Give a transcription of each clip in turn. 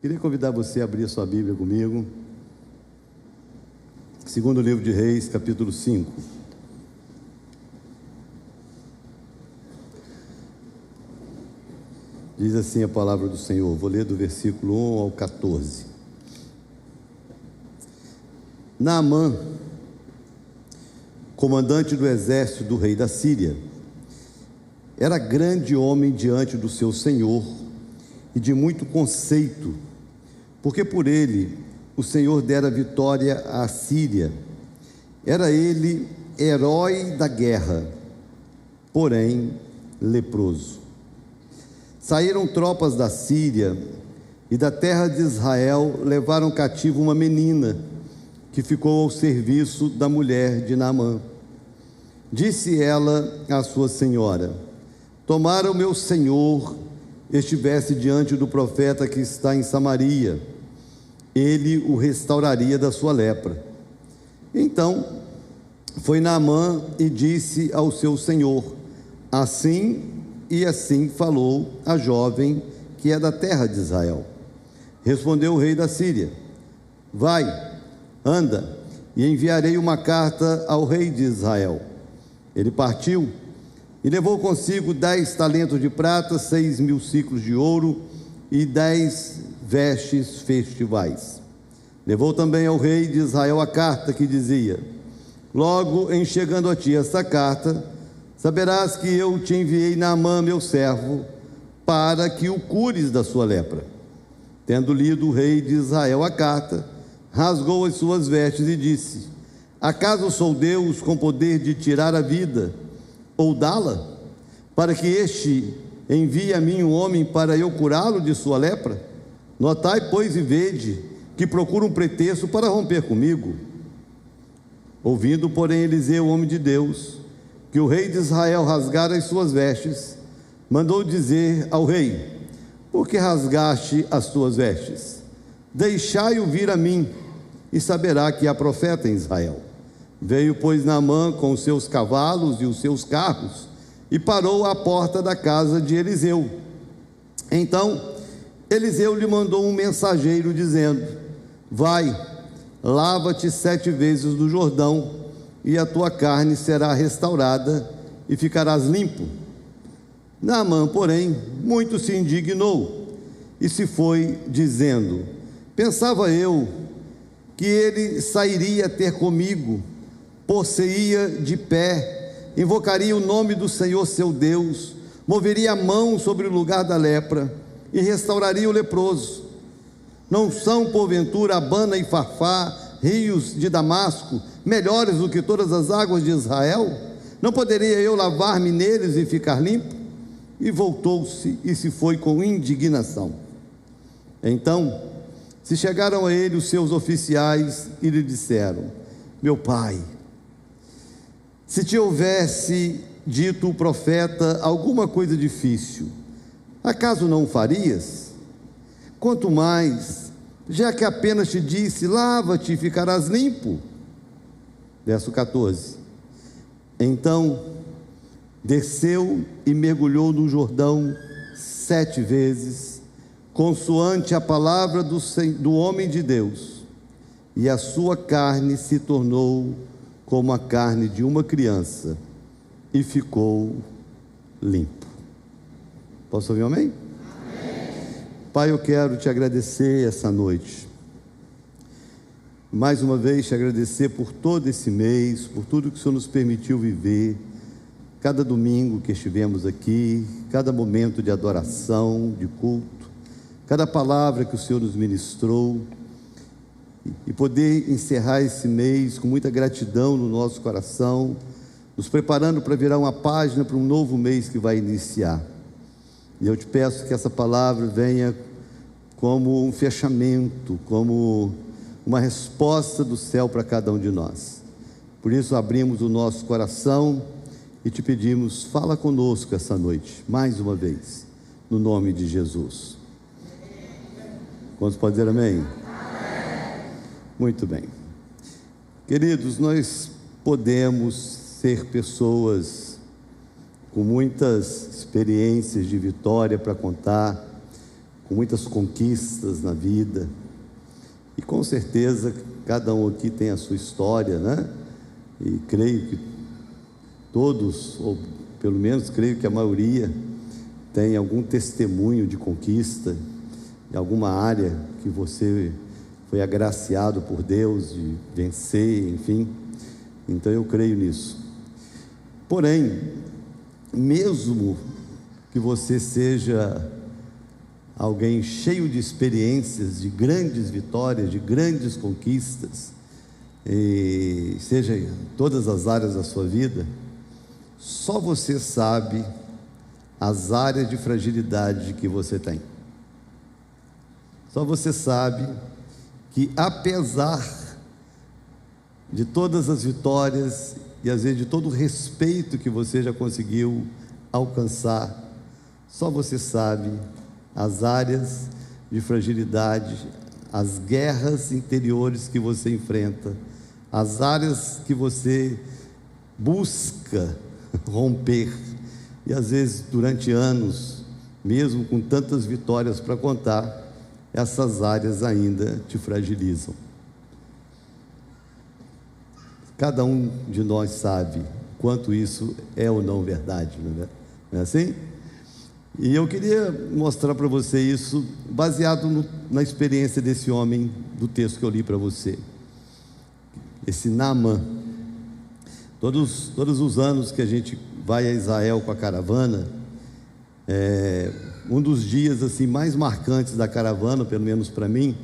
Queria convidar você a abrir a sua Bíblia comigo. Segundo livro de Reis, capítulo 5. Diz assim a palavra do Senhor. Vou ler do versículo 1 ao 14. Naamã, comandante do exército do rei da Síria, era grande homem diante do seu senhor e de muito conceito, porque por ele o Senhor dera vitória à Síria. Era ele herói da guerra, porém leproso. Saíram tropas da Síria e da terra de Israel, levaram cativo uma menina que ficou ao serviço da mulher de Naamã. Disse ela à sua senhora: tomara o meu senhor estivesse diante do profeta que está em Samaria, ele o restauraria da sua lepra. Então foi Naamã e disse ao seu senhor: assim e assim falou a jovem que é da terra de Israel. Respondeu o rei da Síria: vai, anda, e enviarei uma carta ao rei de Israel. Ele partiu e levou consigo 10 talentos de prata, 6.000 siclos de ouro e 10 vestes festivais. Levou também ao rei de Israel a carta que dizia: logo em chegando a ti esta carta, saberás que eu te enviei Naamã, meu servo, para que o cures da sua lepra. Tendo lido o rei de Israel a carta, rasgou as suas vestes e disse: acaso sou Deus com poder de tirar a vida ou dá-la, para que este envie a mim um homem para eu curá-lo de sua lepra? Notai, pois, e vede que procura um pretexto para romper comigo. Ouvindo, porém, Eliseu, homem de Deus, que o rei de Israel rasgara as suas vestes, mandou dizer ao rei: por que rasgaste as tuas vestes? Deixai-o vir a mim, e saberá que há profeta em Israel. Veio, pois, Naamã com os seus cavalos e os seus carros, e parou à porta da casa de Eliseu. Então Eliseu lhe mandou um mensageiro, dizendo: vai, lava-te 7 vezes no Jordão, e a tua carne será restaurada, e ficarás limpo. Naamã, porém, muito se indignou, e se foi, dizendo: pensava eu que ele sairia ter comigo, por-se-ia de pé, invocaria o nome do Senhor seu Deus, moveria a mão sobre o lugar da lepra, e restauraria o leproso. Não são, porventura, Abana e Farfá, rios de Damasco, melhores do que todas as águas de Israel? Não poderia eu lavar-me neles e ficar limpo? E voltou-se e se foi com indignação. Então se chegaram a ele os seus oficiais e lhe disseram: meu pai, se te houvesse dito o profeta alguma coisa difícil, acaso não o farias? Quanto mais, já que apenas te disse: lava-te e ficarás limpo. Verso 14. Então desceu e mergulhou no Jordão 7 vezes, consoante a palavra do homem de Deus, e a sua carne se tornou como a carne de uma criança, e ficou limpo. Posso ouvir um amém? Amém. Pai, eu quero te agradecer essa noite, mais uma vez te agradecer por todo esse mês, por tudo que o Senhor nos permitiu viver, cada domingo que estivemos aqui, cada momento de adoração, de culto, cada palavra que o Senhor nos ministrou, e poder encerrar esse mês com muita gratidão no nosso coração, nos preparando para virar uma página para um novo mês que vai iniciar. E eu te peço que essa palavra venha como um fechamento, como uma resposta do céu para cada um de nós. Por isso abrimos o nosso coração e te pedimos: fala conosco essa noite, mais uma vez, no nome de Jesus. Quantos podem dizer amém? Muito bem. Queridos, nós podemos ser pessoas com muitas experiências de vitória para contar, com muitas conquistas na vida, e com certeza cada um aqui tem a sua história, né? E creio que todos, ou pelo menos creio que a maioria, tem algum testemunho de conquista em alguma área que você foi agraciado por Deus de vencer, enfim. Então eu creio nisso. Porém, mesmo que você seja alguém cheio de experiências, de grandes vitórias, de grandes conquistas, e seja em todas as áreas da sua vida, só você sabe as áreas de fragilidade que você tem. Só você sabe que, apesar de todas as vitórias e às vezes de todo o respeito que você já conseguiu alcançar, só você sabe as áreas de fragilidade, as guerras interiores que você enfrenta, as áreas que você busca romper, e às vezes durante anos, mesmo com tantas vitórias para contar, essas áreas ainda te fragilizam. Cada um de nós sabe quanto isso é ou não verdade, não é assim? E eu queria mostrar para você isso baseado na experiência desse homem do texto que eu li para você, esse Naamã. Todos os anos que a gente vai a Israel com a caravana, um dos dias assim mais marcantes da caravana, pelo menos para mim,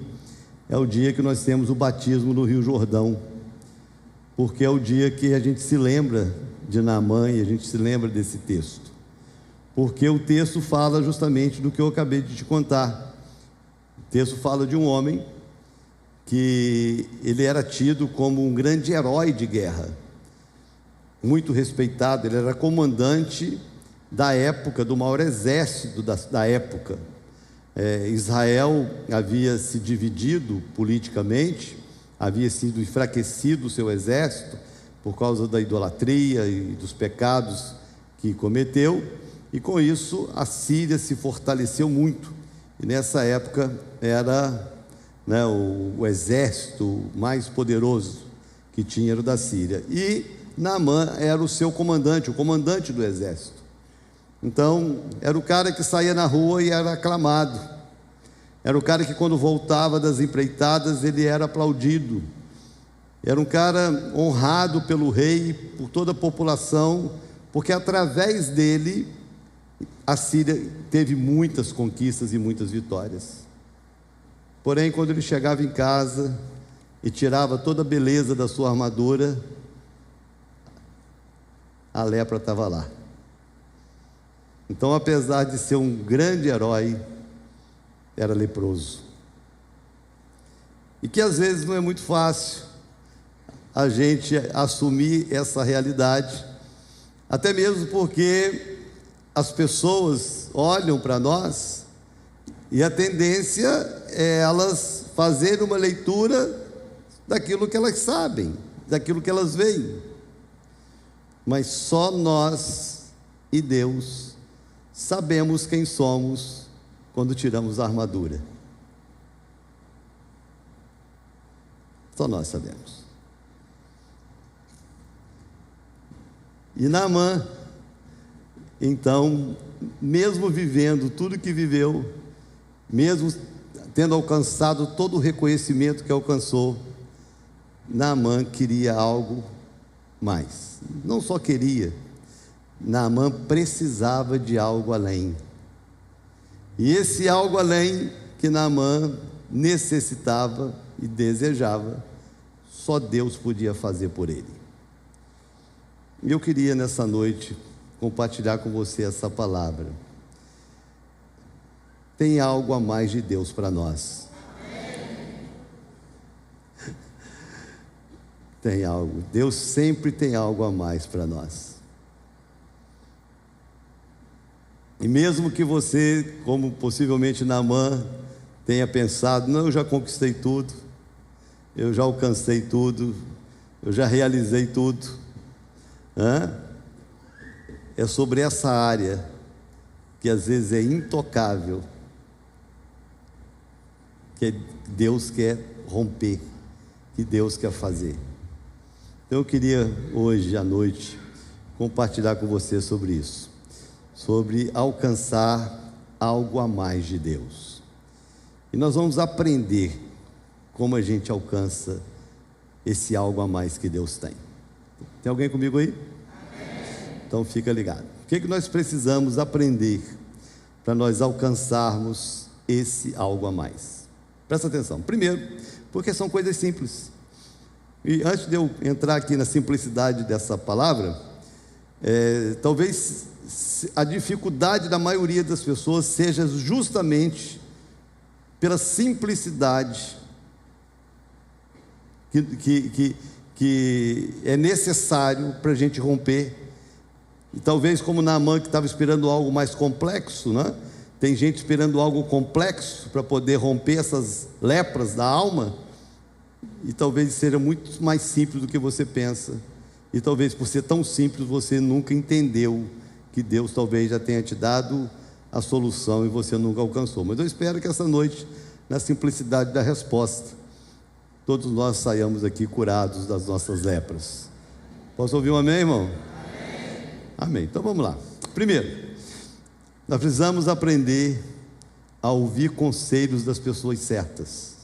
é o dia que nós temos o batismo no Rio Jordão, porque é o dia que a gente se lembra de Naamã e a gente se lembra desse texto, porque o texto fala justamente do que eu acabei de te contar. O texto fala de um homem que ele era tido como um grande herói de guerra, muito respeitado. Ele era comandante da época, do maior exército da época. Israel havia se dividido politicamente, havia sido enfraquecido o seu exército por causa da idolatria e dos pecados que cometeu, e com isso a Síria se fortaleceu muito, e nessa época era, o exército mais poderoso que tinha era o da Síria, e Naamã era o seu comandante, o comandante do exército. Então era o cara que saía na rua e era aclamado, era o cara que quando voltava das empreitadas ele era aplaudido, era um cara honrado pelo rei, por toda a população, porque através dele a Síria teve muitas conquistas e muitas vitórias. Porém, quando ele chegava em casa e tirava toda a beleza da sua armadura, a lepra estava lá. Então, apesar de ser um grande herói, era leproso. E que às vezes não é muito fácil a gente assumir essa realidade, até mesmo porque as pessoas olham para nós e a tendência é elas fazerem uma leitura daquilo que elas sabem, daquilo que elas veem. Mas só nós e Deus sabemos quem somos quando tiramos a armadura. Só nós sabemos. E Naamã, então, mesmo vivendo tudo que viveu, mesmo tendo alcançado todo o reconhecimento que alcançou, Naamã queria algo mais. Não só queria, Naamã precisava de algo além. E esse algo além que Naamã necessitava e desejava, só Deus podia fazer por ele. E eu queria nessa noite compartilhar com você essa palavra. Tem algo a mais de Deus para nós. Tem algo, Deus sempre tem algo a mais para nós. E mesmo que você, como possivelmente Naamã, tenha pensado, não, eu já conquistei tudo, eu já alcancei tudo, eu já realizei tudo, é sobre essa área que às vezes é intocável que Deus quer romper, que Deus quer fazer. Então eu queria hoje à noite compartilhar com você sobre isso, sobre alcançar algo a mais de Deus. E nós vamos aprender como a gente alcança esse algo a mais que Deus tem. Tem alguém comigo aí? Então fica ligado. O que nós precisamos aprender para nós alcançarmos esse algo a mais? Presta atenção. Primeiro, porque são coisas simples. E antes de eu entrar aqui na simplicidade dessa palavra, talvez a dificuldade da maioria das pessoas seja justamente pela simplicidade que é necessário para a gente romper. E talvez como Naamã, que estava esperando algo mais complexo, né? Tem gente esperando algo complexo para poder romper essas lepras da alma, e talvez seja muito mais simples do que você pensa, e talvez por ser tão simples você nunca entendeu que Deus talvez já tenha te dado a solução e você nunca alcançou. Mas eu espero que essa noite, na simplicidade da resposta, todos nós saiamos aqui curados das nossas lepras. Posso ouvir um amém, irmão? Amém. Amém. Então vamos lá. Primeiro, nós precisamos aprender a ouvir conselhos das pessoas certas.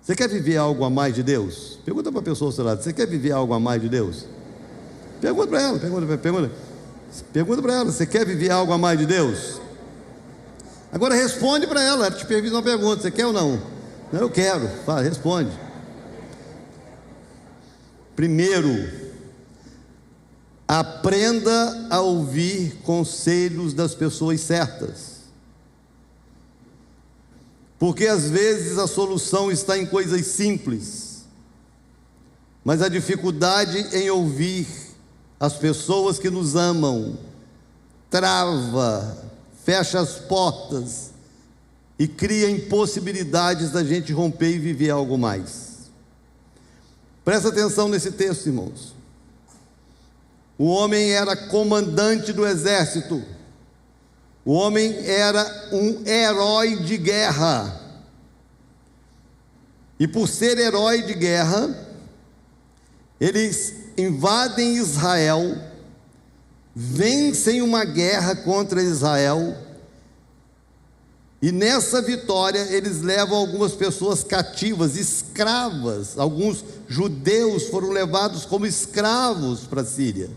Você quer viver algo a mais de Deus? Pergunta para a pessoa ao seu lado: você quer viver algo a mais de Deus? Pergunta para ela, pergunta para ela: você quer viver algo a mais de Deus? Agora responde para ela, ela te fez uma pergunta: você quer ou não? Não, eu quero. Fala, responde. Primeiro, aprenda a ouvir conselhos das pessoas certas, porque às vezes a solução está em coisas simples, mas a dificuldade em ouvir as pessoas que nos amam trava, fecha as portas e cria impossibilidades da gente romper e viver algo mais. Presta atenção nesse texto, irmãos. O homem era comandante do exército, o homem era um herói de guerra, e por ser herói de guerra, eles invadem Israel, vencem uma guerra contra Israel, e nessa vitória eles levam algumas pessoas cativas, escravas. Alguns judeus foram levados como escravos para a Síria,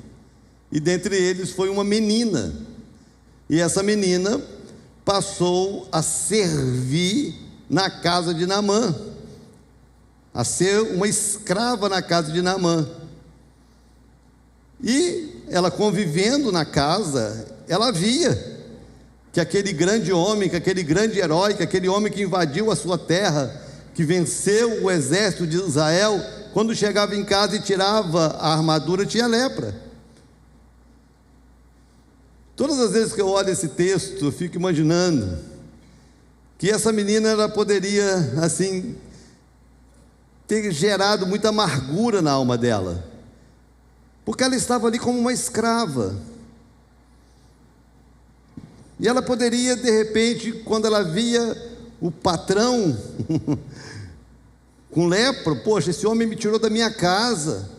e dentre eles foi uma menina, e essa menina passou a servir na casa de Naamã, a ser uma escrava na casa de Naamã. E ela, convivendo na casa, ela via que aquele grande homem, que aquele grande herói, que aquele homem que invadiu a sua terra, que venceu o exército de Israel, quando chegava em casa e tirava a armadura, tinha lepra. Todas as vezes que eu olho esse texto, eu fico imaginando que essa menina, ela poderia, assim, ter gerado muita amargura na alma dela, porque ela estava ali como uma escrava. E ela poderia, de repente, quando ela via o patrão com lepra: poxa, esse homem me tirou da minha casa,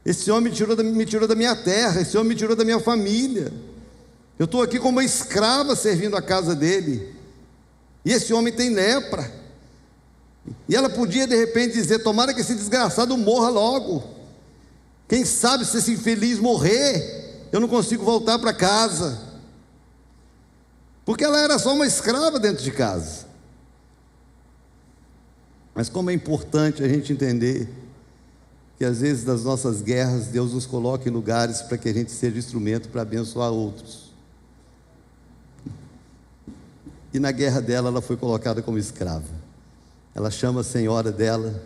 esse homem me tirou da minha terra, esse homem me tirou da minha família, eu estou aqui como uma escrava servindo a casa dele, e esse homem tem lepra. E ela podia, de repente, dizer: tomara que esse desgraçado morra logo, quem sabe, se esse infeliz morrer, eu não consigo voltar para casa. Porque ela era só uma escrava dentro de casa. Mas como é importante a gente entender que às vezes nas nossas guerras Deus nos coloca em lugares para que a gente seja instrumento para abençoar outros. E na guerra dela, ela foi colocada como escrava. Ela chama a senhora dela,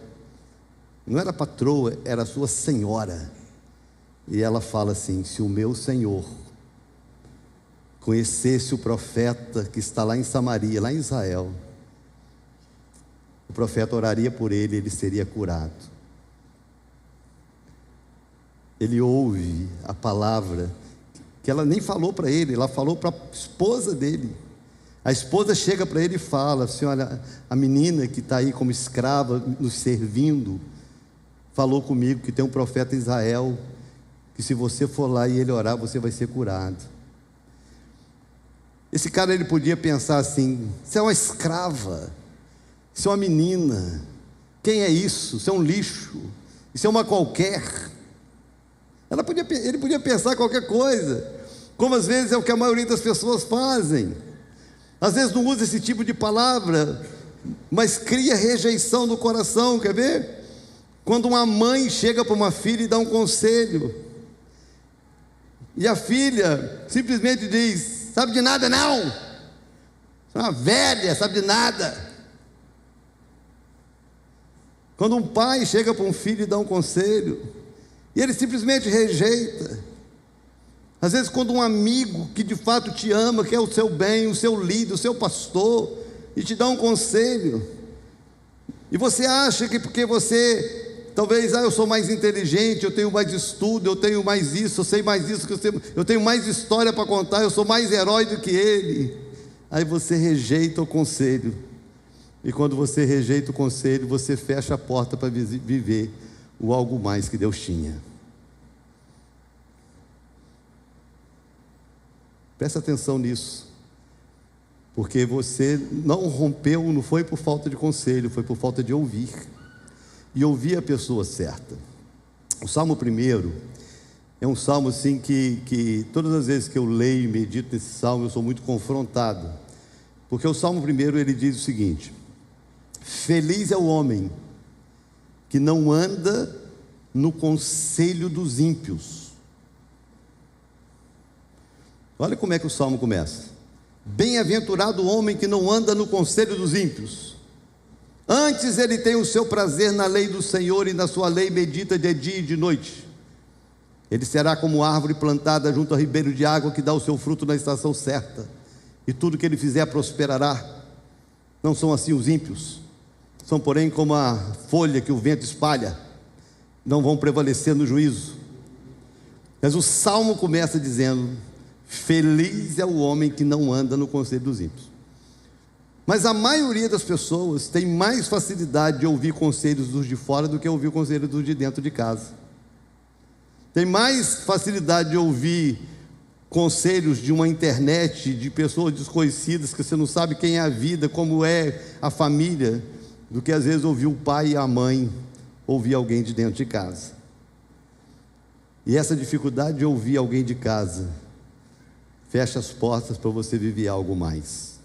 não era patroa, era a sua senhora, e ela fala assim: se o meu senhor conhecesse o profeta que está lá em Samaria, lá em Israel, o profeta oraria por ele, ele seria curado. Ele ouve a palavra que ela nem falou para ele, ela falou para a esposa dele. A esposa chega para ele e fala assim: olha, a menina que está aí como escrava nos servindo falou comigo que tem um profeta em Israel, que se você for lá e ele orar, você vai ser curado. Esse cara, ele podia pensar assim: isso é uma escrava, isso é uma menina, quem é isso? Isso é um lixo, isso é uma qualquer. Ele podia pensar qualquer coisa, como às vezes é o que a maioria das pessoas fazem. Às vezes não usa esse tipo de palavra, mas cria rejeição no coração. Quer ver? Quando uma mãe chega para uma filha e dá um conselho, e a filha simplesmente diz: sabe de nada não, você é uma velha, sabe de nada. Quando um pai chega para um filho e dá um conselho, e ele simplesmente rejeita. Às vezes quando um amigo que de fato te ama, quer o seu bem, o seu líder, o seu pastor, e te dá um conselho, e você acha que porque você, talvez, eu sou mais inteligente, eu tenho mais estudo, eu tenho mais isso, eu sei mais isso, eu tenho mais história para contar, eu sou mais herói do que ele, aí você rejeita o conselho, e quando você rejeita o conselho, você fecha a porta para viver o algo mais que Deus tinha. Presta atenção nisso, porque você não rompeu, não foi por falta de conselho, foi por falta de ouvir, e ouvir a pessoa certa. O Salmo 1 é um salmo assim que todas as vezes que eu leio e medito nesse salmo, eu sou muito confrontado, porque o Salmo 1 ele diz o seguinte: feliz é o homem que não anda no conselho dos ímpios. Olha como é que o salmo começa: bem-aventurado o homem que não anda no conselho dos ímpios, antes ele tem o seu prazer na lei do Senhor, e na sua lei medita de dia e de noite. Ele será como árvore plantada junto a ribeiro de água, que dá o seu fruto na estação certa, e tudo que ele fizer prosperará. Não são assim os ímpios, são porém como a folha que o vento espalha, não vão prevalecer no juízo. Mas o salmo começa dizendo: feliz é o homem que não anda no conselho dos ímpios. Mas a maioria das pessoas tem mais facilidade de ouvir conselhos dos de fora do que ouvir conselhos dos de dentro de casa. Tem mais facilidade de ouvir conselhos de uma internet, de pessoas desconhecidas, que você não sabe quem é a vida, como é a família, do que às vezes ouvir o pai e a mãe, ouvir alguém de dentro de casa. E essa dificuldade de ouvir alguém de casa fecha as portas para você viver algo mais.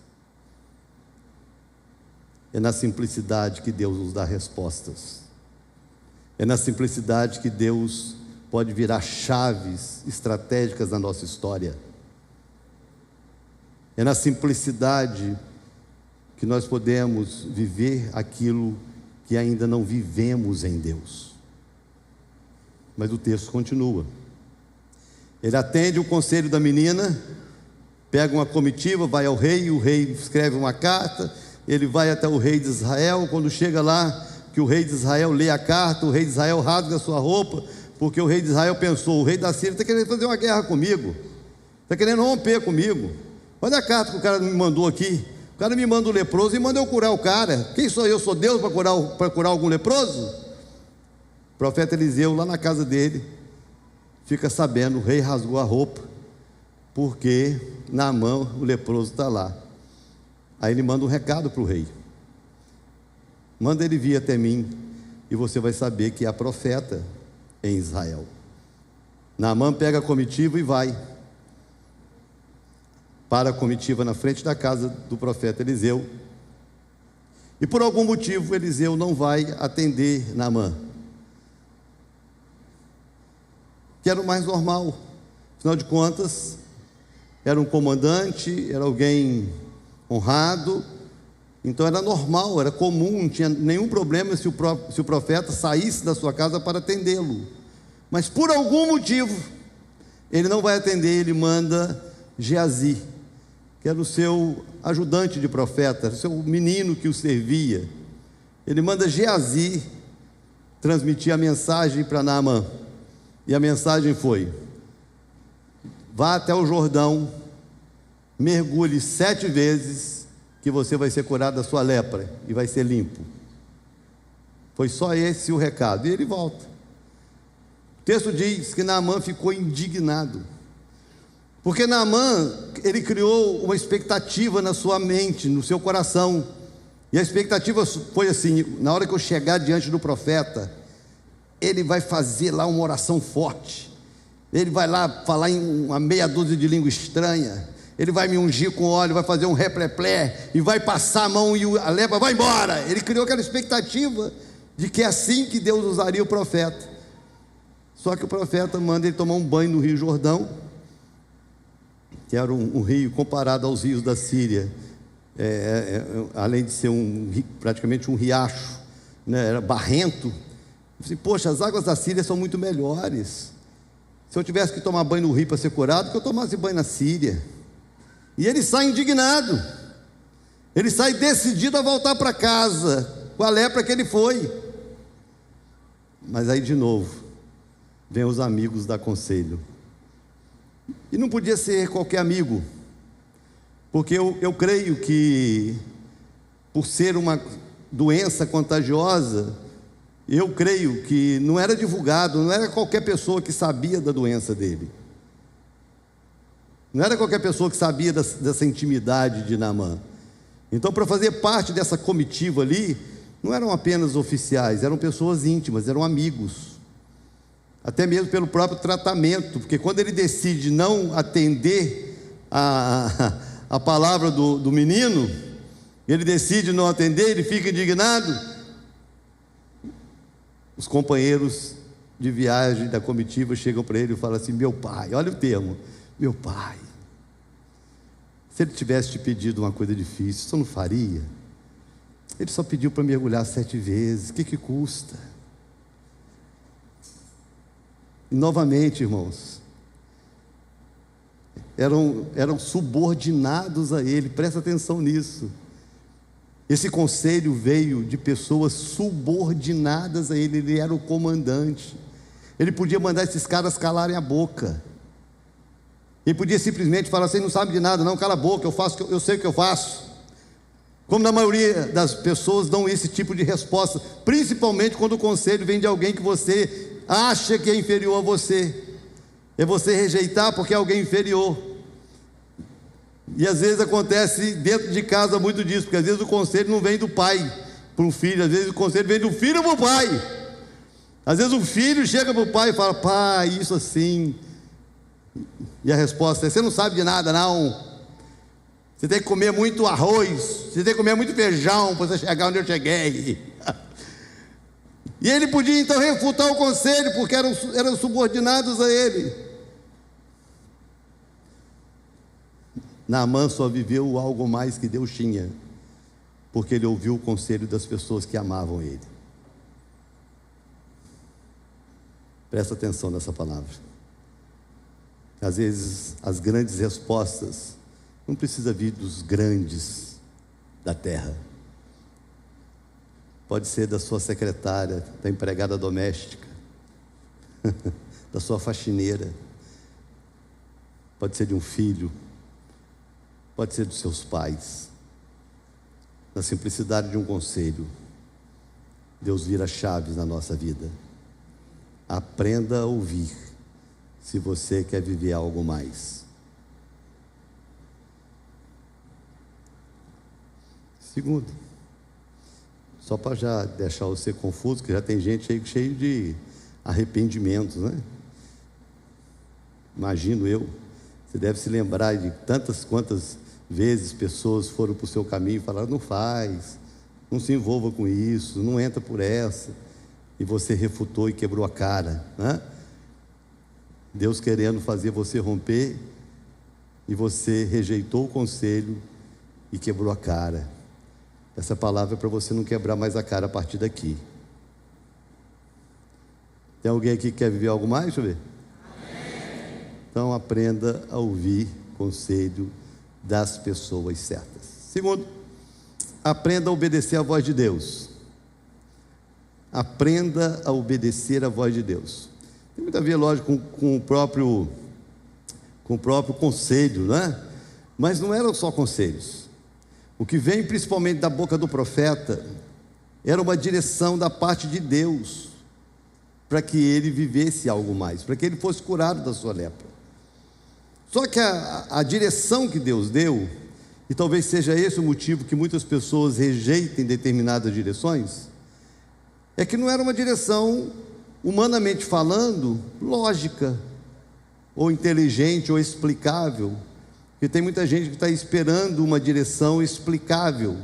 É na simplicidade que Deus nos dá respostas. É na simplicidade que Deus pode virar chaves estratégicas na nossa história. É na simplicidade que nós podemos viver aquilo que ainda não vivemos em Deus. Mas o texto continua. Ele atende o conselho da menina, pega uma comitiva, vai ao rei, o rei escreve uma carta, ele vai até o rei de Israel. Quando chega lá, que o rei de Israel lê a carta, o rei de Israel rasga a sua roupa, porque o rei de Israel pensou: o rei da Síria está querendo fazer uma guerra comigo, está querendo romper comigo. Olha a carta que o cara me mandou aqui. O cara me manda um leproso e manda eu curar o cara. Quem sou eu? Sou Deus para curar algum leproso? O profeta Eliseu, lá na casa dele, fica sabendo: o rei rasgou a roupa, porque Naamã, o leproso, está lá. Aí ele manda um recado para o rei: manda ele vir até mim, e você vai saber que há profeta em Israel. Naamã pega a comitiva e vai. Para a comitiva na frente da casa do profeta Eliseu, e por algum motivo Eliseu não vai atender Naamã, que era o mais normal. Afinal de contas, era um comandante, era alguém honrado, então era normal, era comum, não tinha nenhum problema se o profeta saísse da sua casa para atendê-lo. Mas por algum motivo ele não vai atender. Ele manda Geazi, que era o seu ajudante de profeta, o seu menino que o servia. Ele manda Geazi transmitir a mensagem para Naamã, e a mensagem foi: vá até o Jordão mergulhe 7 vezes, que você vai ser curado da sua lepra e vai ser limpo. Foi só esse o recado, e ele volta. O texto diz que Naamã ficou indignado, porque Naamã, ele criou uma expectativa na sua mente, no seu coração, e a expectativa foi assim: na hora que eu chegar diante do profeta, ele vai fazer lá uma oração forte, ele vai lá falar em uma meia dúzia de língua estranha, ele vai me ungir com óleo, vai fazer um repleplé, e vai passar a mão e a lepra vai embora. Ele criou aquela expectativa de que é assim que Deus usaria o profeta. Só que o profeta manda ele tomar um banho no Rio Jordão, que era um rio comparado aos rios da Síria, além de ser praticamente um riacho, né, era barrento. Eu falei, poxa, as águas da Síria são muito melhores. Se eu tivesse que tomar banho no rio para ser curado, que eu tomasse banho na Síria. E ele sai indignado, ele sai decidido a voltar para casa, com a lepra que ele foi. Mas aí de novo, vem os amigos dar conselho, e não podia ser qualquer amigo, porque eu creio que, por ser uma doença contagiosa, eu creio que não era divulgado, não era qualquer pessoa que sabia da doença dele, não era qualquer pessoa que sabia dessa intimidade de Naamã. Então, para fazer parte dessa comitiva ali, não eram apenas oficiais, eram pessoas íntimas, eram amigos, até mesmo pelo próprio tratamento, porque quando ele decide não atender a palavra do menino, ele decide não atender, ele fica indignado. Os companheiros de viagem da comitiva chegam para ele e falam assim: meu pai, olha o termo, meu pai, se ele tivesse te pedido uma coisa difícil, você não faria? Ele só pediu para mergulhar 7 vezes, o que custa? E novamente, irmãos, eram subordinados a ele, presta atenção nisso. Esse conselho veio de pessoas subordinadas a ele, ele era o comandante. Ele podia mandar esses caras calarem a boca, ele podia simplesmente falar assim: não sabe de nada não, cala a boca, eu sei o que eu faço. Como na maioria das pessoas dão esse tipo de resposta, principalmente quando o conselho vem de alguém que você acha que é inferior a você, é você rejeitar porque é alguém inferior. E às vezes acontece dentro de casa muito disso, porque às vezes o conselho não vem do pai para o filho, às vezes o conselho vem do filho para o pai. Às vezes o filho chega para o pai e fala: pai, isso assim, e a resposta é: você não sabe de nada não, você tem que comer muito arroz, você tem que comer muito feijão para você chegar onde eu cheguei. E ele podia então refutar o conselho, porque eram subordinados a ele. Naamã só viveu algo mais que Deus tinha, porque ele ouviu o conselho das pessoas que amavam ele. Presta atenção nessa palavra. Às vezes as grandes respostas não precisam vir dos grandes da terra, pode ser da sua secretária, da empregada doméstica, da sua faxineira, pode ser de um filho, pode ser dos seus pais. Na simplicidade de um conselho, Deus vira chaves na nossa vida. Aprenda a ouvir, se você quer viver algo mais. Segundo, só para já deixar você confuso, que já tem gente aí cheio de arrependimentos, né? Imagino eu, você deve se lembrar de quantas vezes pessoas foram para o seu caminho e falaram: não faz, não se envolva com isso, não entra por essa, e você refutou e quebrou a cara, né? Deus querendo fazer você romper, e você rejeitou o conselho e quebrou a cara. Essa palavra é para você não quebrar mais a cara a partir daqui. Tem alguém aqui que quer viver algo mais? Deixa eu ver. Amém. Então aprenda a ouvir conselho das pessoas certas. Segundo, aprenda a obedecer a voz de Deus. Aprenda a obedecer a voz de Deus. Tem muito a ver, lógico, com o próprio conselho, né? Mas não eram só conselhos. O que vem principalmente da boca do profeta era uma direção da parte de Deus para que ele vivesse algo mais, para que ele fosse curado da sua lepra. Só que a direção que Deus deu, e talvez seja esse o motivo que muitas pessoas rejeitem determinadas direções, é que não era uma direção, humanamente falando, lógica, ou inteligente, ou explicável, porque tem muita gente que está esperando uma direção explicável.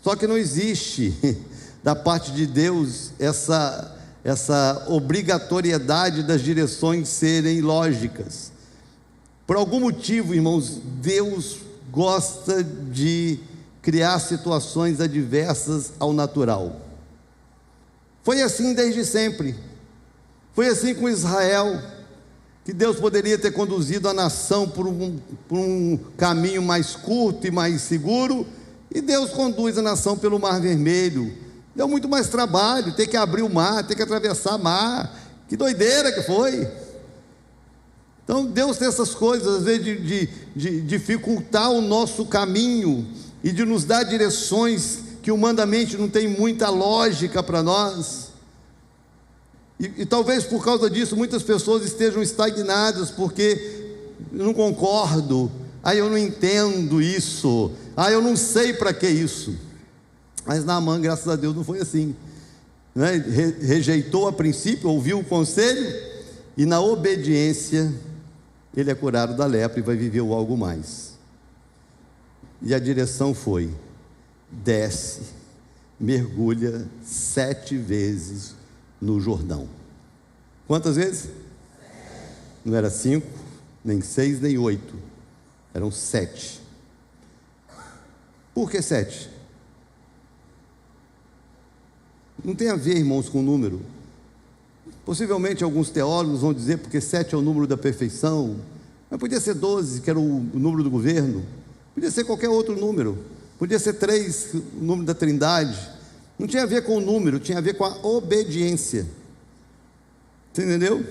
Só que não existe da parte de Deus essa obrigatoriedade das direções serem lógicas. Por algum motivo, irmãos, Deus gosta de criar situações adversas ao natural. Foi assim desde sempre. Foi assim com Israel, que Deus poderia ter conduzido a nação por um caminho mais curto e mais seguro, e Deus conduz a nação pelo Mar Vermelho. Deu muito mais trabalho, ter que abrir o mar, ter que atravessar o mar. Que doideira que foi! Então Deus tem essas coisas, às vezes de dificultar o nosso caminho e de nos dar direções que humanamente não tem muita lógica para nós. E talvez por causa disso muitas pessoas estejam estagnadas, porque eu não concordo, eu não entendo isso, eu não sei para que isso. Mas Naamã, graças a Deus, não foi assim, né? Rejeitou a princípio, ouviu o conselho, e na obediência ele é curado da lepra e vai viver o algo mais. E a direção foi: desce, mergulha 7 vezes no Jordão. Quantas vezes? Não era 5, nem 6, nem 8, eram 7. Por que 7? Não tem a ver, irmãos, com o número. Possivelmente alguns teólogos vão dizer porque 7 é o número da perfeição, mas podia ser 12, que era o número do governo, podia ser qualquer outro número, podia ser 3, o número da Trindade. Não tinha a ver com o número, tinha a ver com a obediência. Você entendeu?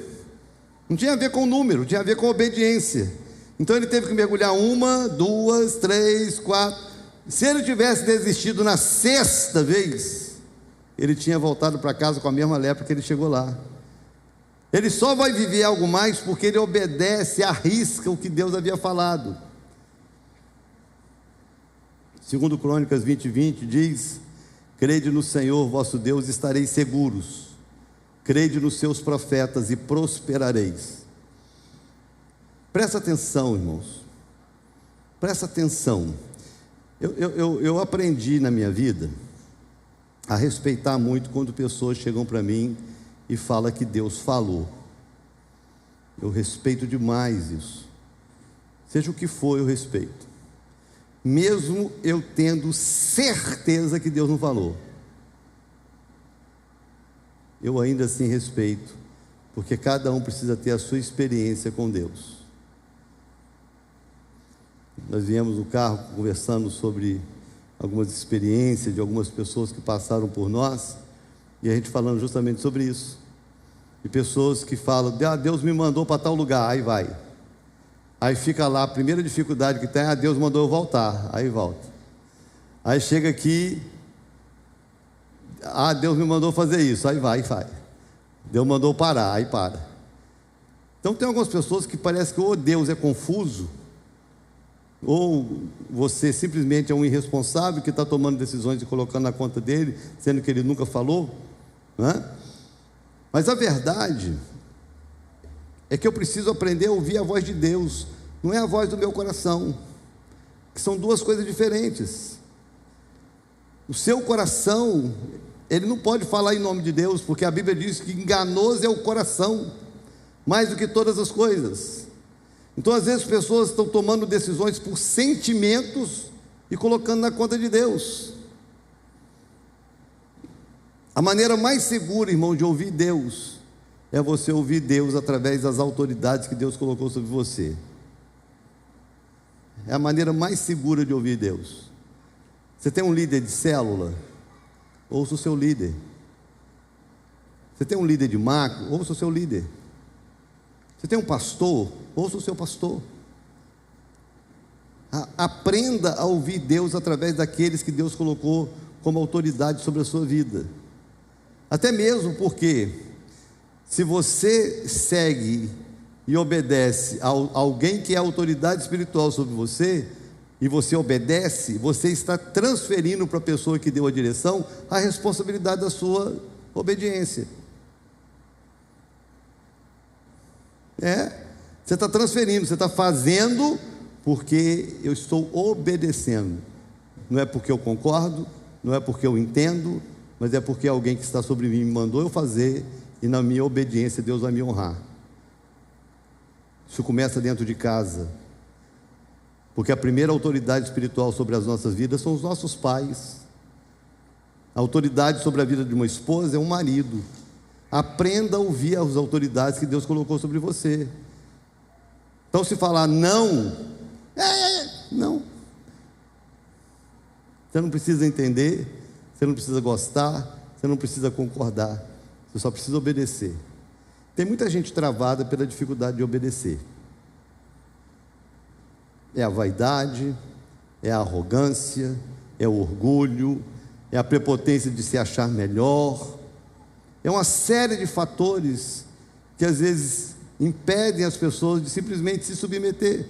Não tinha a ver com o número, tinha a ver com a obediência. Então ele teve que mergulhar 1, 2, 3, 4. Se ele tivesse desistido na 6ª vez, ele tinha voltado para casa com a mesma lepra que ele chegou lá. Ele só vai viver algo mais porque ele obedece, arrisca o que Deus havia falado. Segundo Crônicas 20:20 diz: crede no Senhor vosso Deus e estareis seguros, crede nos seus profetas e prosperareis. Presta atenção, irmãos, presta atenção. Eu aprendi na minha vida a respeitar muito quando pessoas chegam para mim e falam que Deus falou. Eu respeito demais isso. Seja o que for, eu respeito, mesmo eu tendo certeza que Deus não falou. Eu ainda assim respeito, porque cada um precisa ter a sua experiência com Deus. Nós viemos no carro conversando sobre algumas experiências de algumas pessoas que passaram por nós, e a gente falando justamente sobre isso. E pessoas que falam: Deus me mandou para tal lugar, aí vai. Aí fica lá, a primeira dificuldade que tem: Deus mandou eu voltar, aí volta. Aí chega aqui: Deus me mandou fazer isso, aí vai e faz. Deus mandou parar, aí para. Então tem algumas pessoas que parece que ou Deus é confuso, ou você simplesmente é um irresponsável que está tomando decisões e colocando na conta dele, sendo que ele nunca falou, né? Mas a verdade é que eu preciso aprender a ouvir a voz de Deus, não é a voz do meu coração, que são duas coisas diferentes. O seu coração, ele não pode falar em nome de Deus, porque a Bíblia diz que enganoso é o coração, mais do que todas as coisas. Então às vezes as pessoas estão tomando decisões por sentimentos e colocando na conta de Deus. A maneira mais segura, irmão, de ouvir Deus é você ouvir Deus através das autoridades que Deus colocou sobre você. É a maneira mais segura de ouvir Deus. Você tem um líder de célula? Ouça o seu líder. Você tem um líder de macro? Ouça o seu líder. Você tem um pastor? Ouça o seu pastor. Aprenda a ouvir Deus através daqueles que Deus colocou como autoridade sobre a sua vida. Até mesmo porque, se você segue e obedece a alguém que é autoridade espiritual sobre você, e você obedece, você está transferindo para a pessoa que deu a direção a responsabilidade da sua obediência. Você está transferindo, você está fazendo porque eu estou obedecendo. Não é porque eu concordo, não é porque eu entendo, mas é porque alguém que está sobre mim me mandou eu fazer, e na minha obediência Deus vai me honrar. Isso começa dentro de casa, porque a primeira autoridade espiritual sobre as nossas vidas são os nossos pais. A autoridade sobre a vida de uma esposa é um marido. Aprenda a ouvir as autoridades que Deus colocou sobre você. Então, se falar não, não. Você não precisa entender, você não precisa gostar, você não precisa concordar, você só precisa obedecer. Tem muita gente travada pela dificuldade de obedecer. É a vaidade, é a arrogância, é o orgulho, é a prepotência de se achar melhor. É uma série de fatores que às vezes impedem as pessoas de simplesmente se submeter.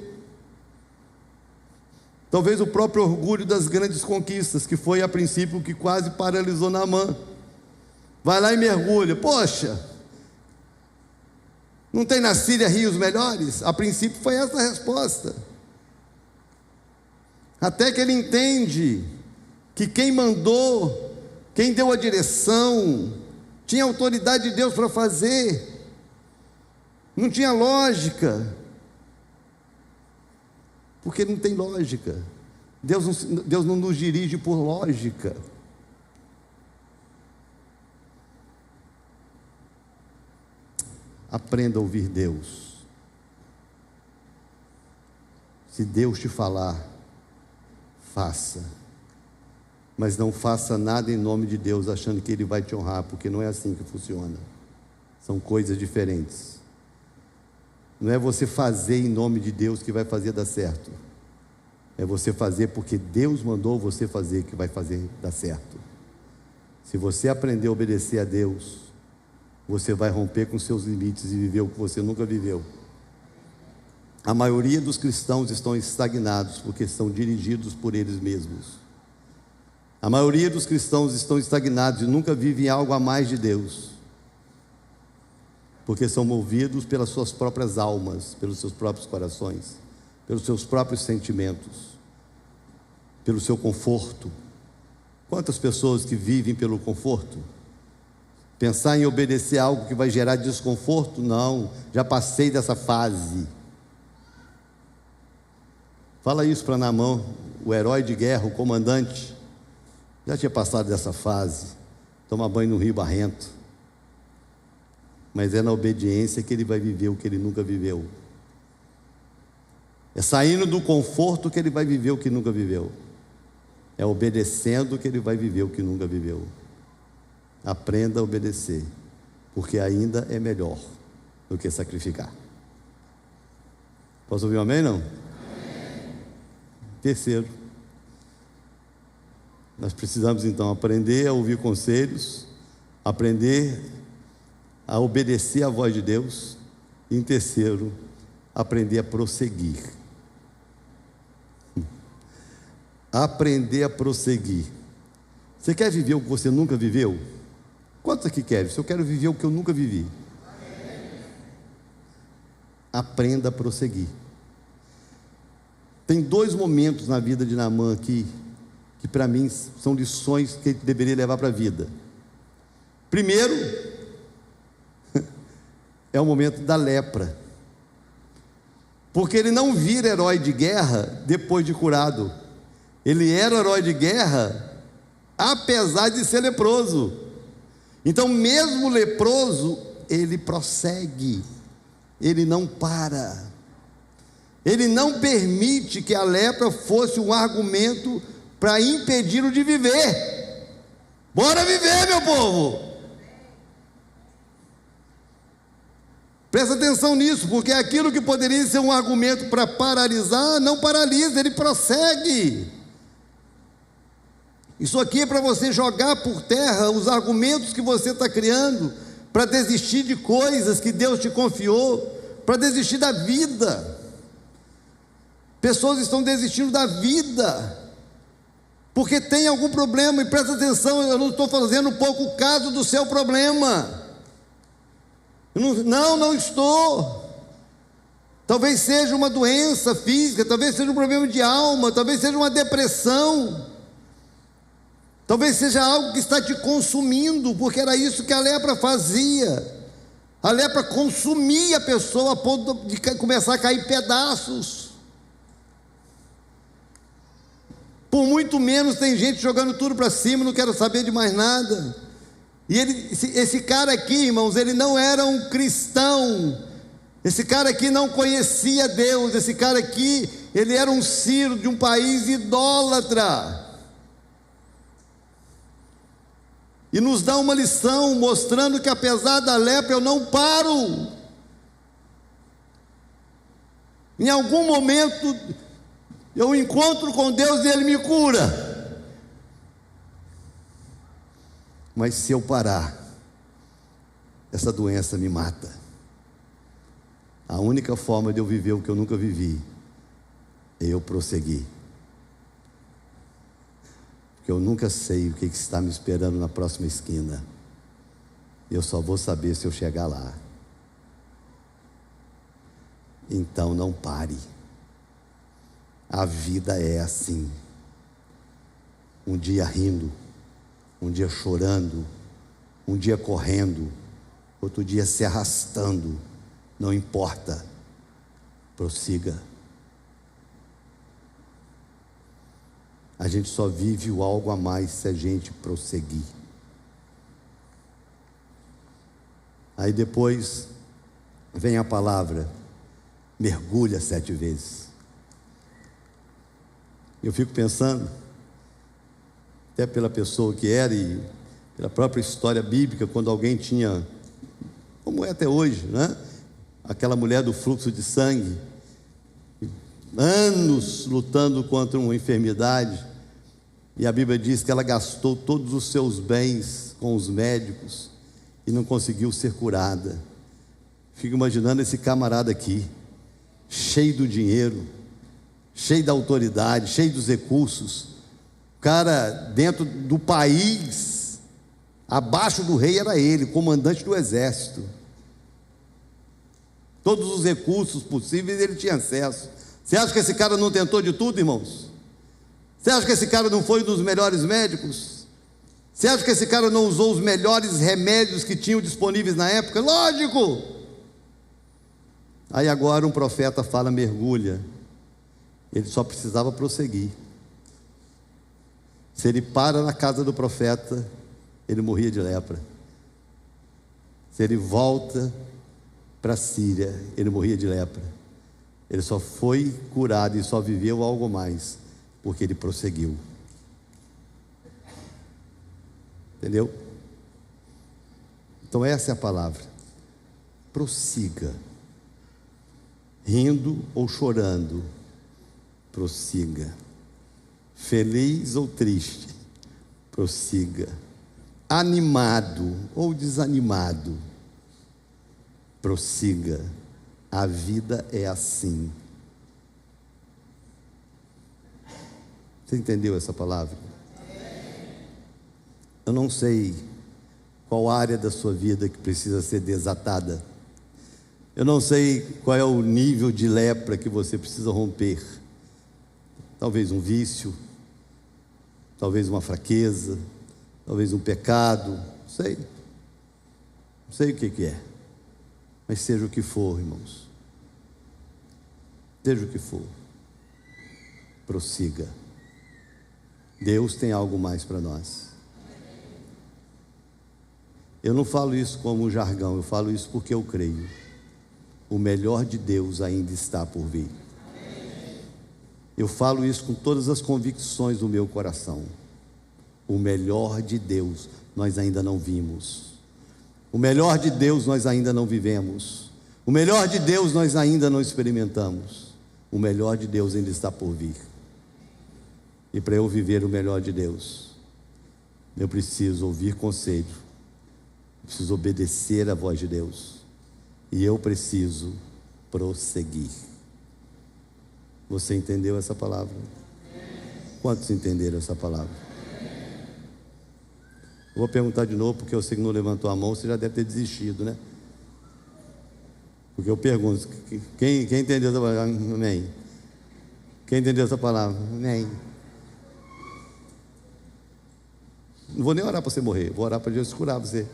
Talvez o próprio orgulho das grandes conquistas, que foi a princípio o que quase paralisou Naamã. Vai lá e mergulha. Poxa, não tem na Síria rios melhores? A princípio foi essa a resposta. Até que ele entende que quem mandou, quem deu a direção, tinha autoridade de Deus para fazer. Não tinha lógica, porque não tem lógica. Deus não nos dirige por lógica. Aprenda a ouvir Deus. Se Deus te falar, faça, mas não faça nada em nome de Deus achando que Ele vai te honrar, porque não é assim que funciona. São coisas diferentes. Não é você fazer em nome de Deus que vai fazer dar certo. É você fazer porque Deus mandou você fazer que vai fazer dar certo. Se você aprender a obedecer a Deus, você vai romper com seus limites e viver o que você nunca viveu. A maioria dos cristãos estão estagnados porque são dirigidos por eles mesmos. A maioria dos cristãos estão estagnados e nunca vivem algo a mais de Deus, porque são movidos pelas suas próprias almas, pelos seus próprios corações, pelos seus próprios sentimentos, pelo seu conforto. Quantas pessoas que vivem pelo conforto? Pensar em obedecer a algo que vai gerar desconforto? Não, já passei dessa fase. Fala isso para Naamã, o herói de guerra, o comandante. Já tinha passado dessa fase. Tomar banho no rio barrento. Mas é na obediência que ele vai viver o que ele nunca viveu. É saindo do conforto que ele vai viver o que nunca viveu. É obedecendo que ele vai viver o que nunca viveu. Aprenda a obedecer, porque ainda é melhor do que sacrificar. Posso ouvir um amém, não? Terceiro, nós precisamos então aprender a ouvir conselhos, aprender a obedecer à voz de Deus, e em terceiro, aprender a prosseguir. Aprender a prosseguir. Você quer viver o que você nunca viveu? Quantos aqui querem? Se eu quero viver o que eu nunca vivi, aprenda a prosseguir. Tem dois momentos na vida de Naamã aqui, que para mim são lições que ele deveria levar para a vida. Primeiro, é o momento da lepra, porque ele não vira herói de guerra depois de curado. Ele era herói de guerra apesar de ser leproso. Então, mesmo leproso, ele prossegue, ele não para. Ele não permite que a lepra fosse um argumento para impedi-lo de viver. Bora viver, meu povo! Presta atenção nisso, porque aquilo que poderia ser um argumento para paralisar, não paralisa, ele prossegue. Isso aqui é para você jogar por terra os argumentos que você está criando para desistir de coisas que Deus te confiou, para desistir da vida. Pessoas estão desistindo da vida porque tem algum problema, e presta atenção, eu não estou fazendo pouco caso do seu problema. Não estou. Talvez seja uma doença física, talvez seja um problema de alma, talvez seja uma depressão, talvez seja algo que está te consumindo, porque era isso que a lepra fazia. A lepra consumia a pessoa a ponto de começar a cair pedaços. Por muito menos tem gente jogando tudo para cima, não quero saber de mais nada. E esse cara aqui, irmãos, ele não era um cristão. Esse cara aqui não conhecia Deus. Esse cara aqui, ele era um Ciro de um país idólatra. E nos dá uma lição mostrando que apesar da lepra eu não paro. Em algum momento eu encontro com Deus e Ele me cura. Mas se eu parar, essa doença me mata. A única forma de eu viver o que eu nunca vivi é eu prosseguir. Porque eu nunca sei o que está me esperando na próxima esquina. Eu só vou saber se eu chegar lá. Então não pare. A vida é assim. Um dia rindo, um dia chorando, um dia correndo, outro dia se arrastando. Não importa. Prossiga. A gente só vive o algo a mais se a gente prosseguir. Aí depois vem a palavra: mergulha 7 vezes. Eu fico pensando, até pela pessoa que era e pela própria história bíblica, quando alguém tinha, como é até hoje, né? Aquela mulher do fluxo de sangue, anos lutando contra uma enfermidade, e a Bíblia diz que ela gastou todos os seus bens com os médicos e não conseguiu ser curada. Fico imaginando esse camarada aqui, cheio do dinheiro, cheio da autoridade, cheio dos recursos, o cara dentro do país, abaixo do rei era ele, comandante do exército. Todos os recursos possíveis ele tinha acesso. Você acha que esse cara não tentou de tudo, irmãos? Você acha que esse cara não foi um dos melhores médicos? Você acha que esse cara não usou os melhores remédios que tinham disponíveis na época? Lógico! Aí agora um profeta fala: mergulha. Ele só precisava prosseguir. Se ele para na casa do profeta, ele morria de lepra. Se ele volta para a Síria, ele morria de lepra. Ele só foi curado e só viveu algo mais porque ele prosseguiu. Entendeu? Então essa é a palavra: prossiga. Rindo ou chorando, prossiga. Feliz ou triste, prossiga. Animado ou desanimado, prossiga. A vida é assim. Você entendeu essa palavra? Eu não sei qual área da sua vida que precisa ser desatada. Eu não sei qual é o nível de lepra que você precisa romper. Talvez um vício, talvez uma fraqueza, talvez um pecado, não sei. Não sei o que é. Mas seja o que for, irmãos, seja o que for, prossiga. Deus tem algo mais para nós. Eu não falo isso como um jargão, eu falo isso porque eu creio. O melhor de Deus ainda está por vir. Eu falo isso com todas as convicções do meu coração. O melhor de Deus nós ainda não vimos. O melhor de Deus nós ainda não vivemos. O melhor de Deus nós ainda não experimentamos. O melhor de Deus ainda está por vir. E para eu viver o melhor de Deus, eu preciso ouvir conselho, preciso obedecer à voz de Deus, e eu preciso prosseguir. Você entendeu essa palavra? Quantos entenderam essa palavra? Eu vou perguntar de novo, porque eu sei que não levantou a mão, você já deve ter desistido, né? Porque eu pergunto, quem entendeu essa palavra? Amém. Quem entendeu essa palavra? Amém. Não vou nem orar para você morrer, vou orar para Deus curar você.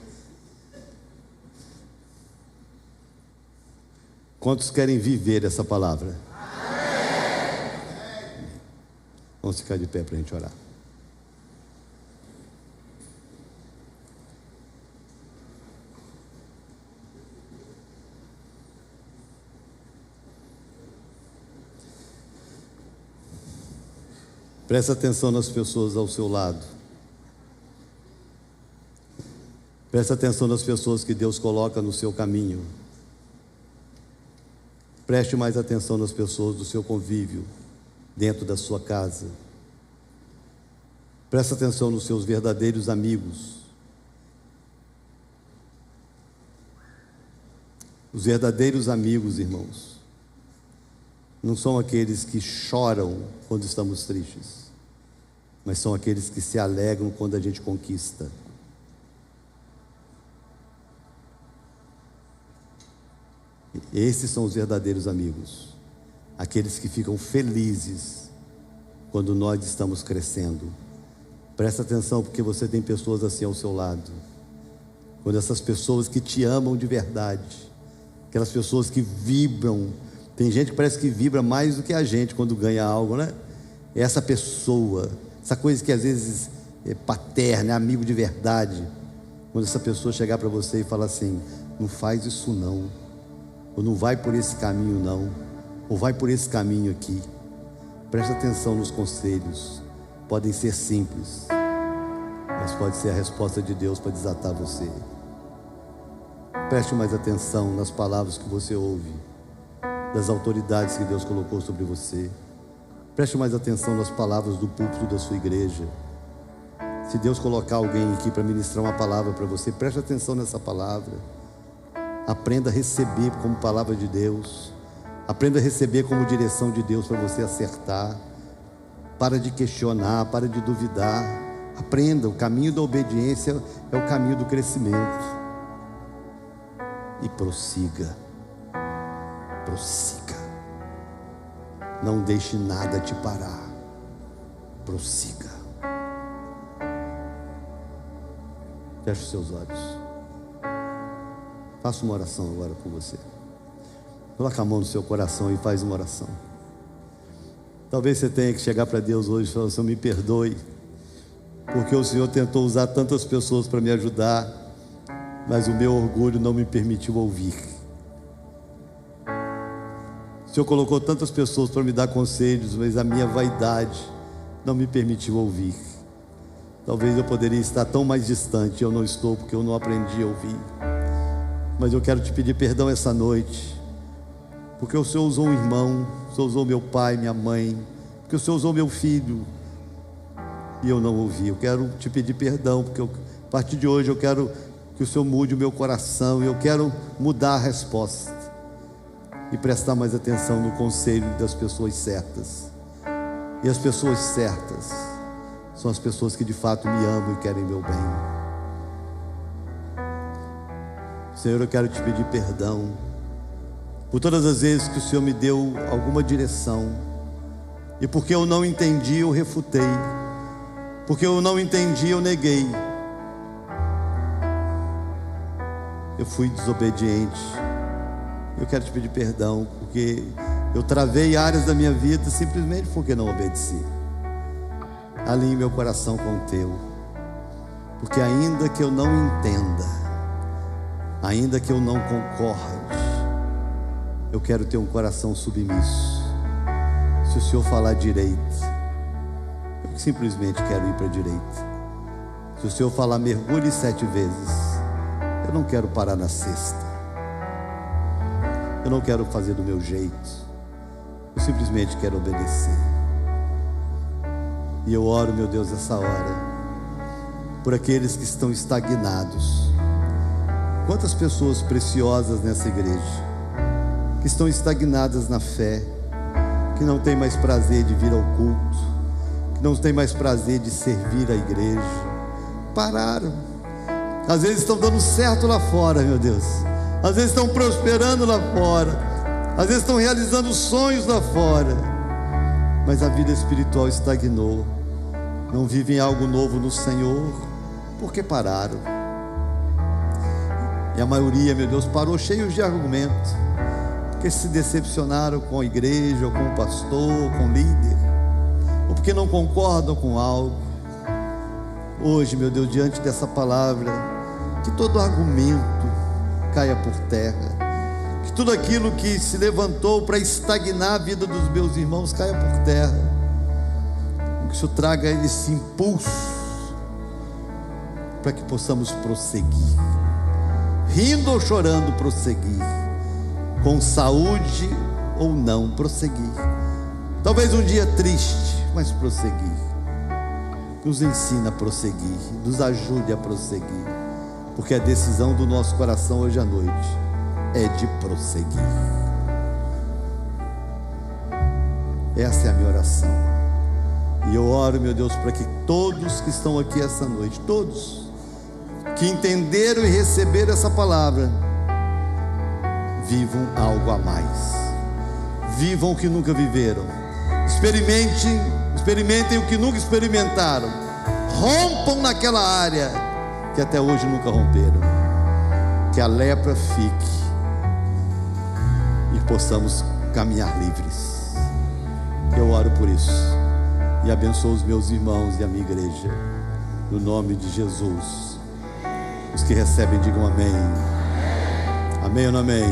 Quantos querem viver essa palavra? Vamos ficar de pé para a gente orar. Presta atenção nas pessoas ao seu lado. Presta atenção nas pessoas que Deus coloca no seu caminho. Preste mais atenção nas pessoas do seu convívio, dentro da sua casa. Presta atenção nos seus verdadeiros amigos. Os verdadeiros amigos, irmãos, não são aqueles que choram quando estamos tristes, mas são aqueles que se alegram quando a gente conquista. Esses são os verdadeiros amigos, aqueles que ficam felizes quando nós estamos crescendo. Presta atenção, porque você tem pessoas assim ao seu lado. Quando essas pessoas que te amam de verdade, aquelas pessoas que vibram, tem gente que parece que vibra mais do que a gente quando ganha algo, né? Essa pessoa, essa coisa que às vezes é paterna, é amigo de verdade. Quando essa pessoa chegar para você e falar assim: não faz isso não, ou não vai por esse caminho não, ou vai por esse caminho aqui. Presta atenção nos conselhos. Podem ser simples, mas pode ser a resposta de Deus para desatar você. Preste mais atenção nas palavras que você ouve, das autoridades que Deus colocou sobre você. Preste mais atenção nas palavras do púlpito da sua igreja. Se Deus colocar alguém aqui para ministrar uma palavra para você, preste atenção nessa palavra. Aprenda a receber como palavra de Deus. Aprenda a receber como direção de Deus para você acertar. Para de questionar, para de duvidar. Aprenda, o caminho da obediência é o caminho do crescimento. E prossiga. Prossiga. Não deixe nada te parar. Prossiga. Feche os seus olhos. Faça uma oração agora por você. Coloca a mão no seu coração e faz uma oração. Talvez você tenha que chegar para Deus hoje e falar: Senhor, me perdoe, porque o Senhor tentou usar tantas pessoas para me ajudar, mas o meu orgulho não me permitiu ouvir. O Senhor colocou tantas pessoas para me dar conselhos, mas a minha vaidade não me permitiu ouvir. Talvez eu poderia estar tão mais distante, eu não estou, porque eu não aprendi a ouvir. Mas eu quero te pedir perdão essa noite, porque o Senhor usou um irmão, o Senhor usou meu pai, minha mãe, porque o Senhor usou meu filho, e eu não ouvi. Eu quero te pedir perdão, porque a partir de hoje eu quero que o Senhor mude o meu coração, e eu quero mudar a resposta, e prestar mais atenção no conselho das pessoas certas. E as pessoas certas são as pessoas que de fato me amam e querem meu bem. Senhor, eu quero te pedir perdão por todas as vezes que o Senhor me deu alguma direção, e porque eu não entendi, eu refutei. Porque eu não entendi, eu neguei. Eu fui desobediente. Eu quero te pedir perdão, porque eu travei áreas da minha vida simplesmente porque não obedeci. Alinhe meu coração com o teu, porque ainda que eu não entenda, ainda que eu não concorde, eu quero ter um coração submisso. Se o Senhor falar direito, eu simplesmente quero ir para a direita. Se o Senhor falar mergulhe 7 vezes, eu não quero parar na 6ª. Eu não quero fazer do meu jeito, eu simplesmente quero obedecer. E eu oro, meu Deus, essa hora, por aqueles que estão estagnados. Quantas pessoas preciosas nessa igreja, que estão estagnadas na fé, que não tem mais prazer de vir ao culto, que não tem mais prazer de servir a igreja, pararam. Às vezes estão dando certo lá fora, meu Deus, às vezes estão prosperando lá fora, às vezes estão realizando sonhos lá fora, mas a vida espiritual estagnou, não vivem algo novo no Senhor, porque pararam. E a maioria, meu Deus, parou cheios de argumentos, porque se decepcionaram com a igreja, ou com o pastor, com o líder, ou porque não concordam com algo. Hoje, meu Deus, diante dessa palavra, que todo argumento caia por terra, que tudo aquilo que se levantou para estagnar a vida dos meus irmãos caia por terra, que o Senhor traga esse impulso para que possamos prosseguir, rindo ou chorando, prosseguir, com saúde ou não, prosseguir, talvez um dia triste, mas prosseguir. Nos ensina a prosseguir, nos ajude a prosseguir, porque a decisão do nosso coração hoje à noite é de prosseguir. Essa é a minha oração, e eu oro, meu Deus, para que todos que estão aqui essa noite, todos que entenderam e receberam essa palavra, vivam algo a mais, vivam o que nunca viveram, experimentem o que nunca experimentaram, rompam naquela área que até hoje nunca romperam, que a lepra fique e possamos caminhar livres. Eu oro por isso e abençoo os meus irmãos e a minha igreja, no nome de Jesus. Os que recebem digam amém. Amém ou não amém?